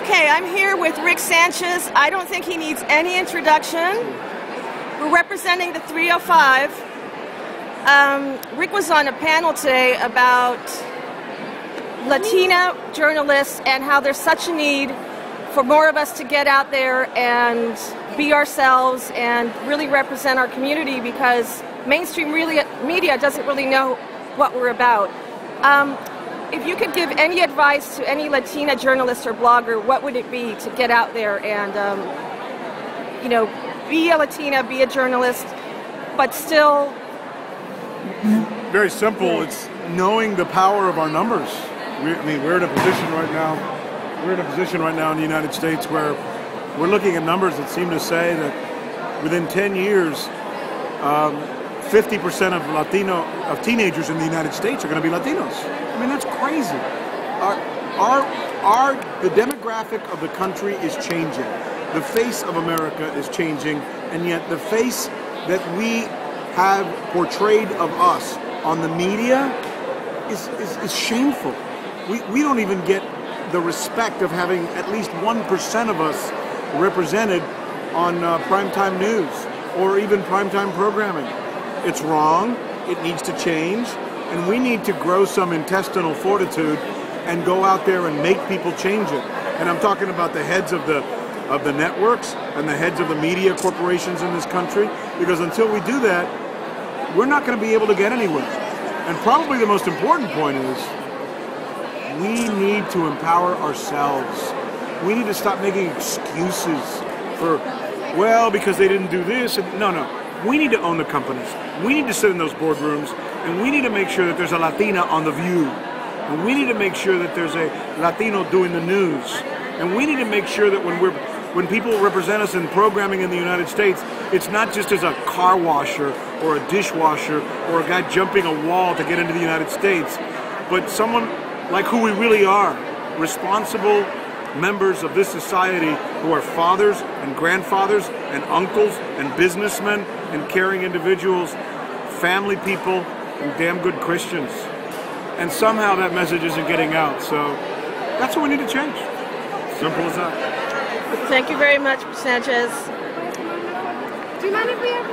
Okay, I'm here with Rick Sanchez. I don't think he needs any introduction. We're representing the 305. Rick was on a panel today about Latino journalists and how there's such a need for more of us to get out there and be ourselves and really represent our community, because mainstream media doesn't really know what we're about. If you could give any advice to any Latina journalist or blogger, what would it be to get out there and, be a Latina, be a journalist, but still... Very simple. It's knowing the power of our numbers. We're in a position right now. We're in a position right now in the United States where we're looking at numbers that seem to say that within 10 years, 50% of teenagers in the United States are going to be Latinos. I mean, that's crazy. The demographic of the country is changing. The face of America is changing, and yet the face that we have portrayed of us on the media is shameful. We don't even get the respect of having at least 1% of us represented on primetime news or even primetime programming. It's wrong. It needs to change, and we need to grow some intestinal fortitude and go out there and make people change it. And I'm talking about the heads of the networks and the heads of the media corporations in this country, because until we do that, we're not going to be able to get anywhere. And probably the most important point is we need to empower ourselves. We need to stop making excuses for, well, because they didn't do this. No. We need to own the companies. We need to sit in those boardrooms, and we need to make sure that there's a Latina on The View. And we need to make sure that there's a Latino doing the news. And we need to make sure that when people represent us in programming in the United States, it's not just as a car washer or a dishwasher or a guy jumping a wall to get into the United States, but someone like who we really are, responsible members of this society who are fathers and grandfathers and uncles and businessmen and caring individuals, family people, and damn good Christians. And somehow that message isn't getting out, so that's what we need to change. Simple as that. Thank you very much, Sanchez. Do you mind if we have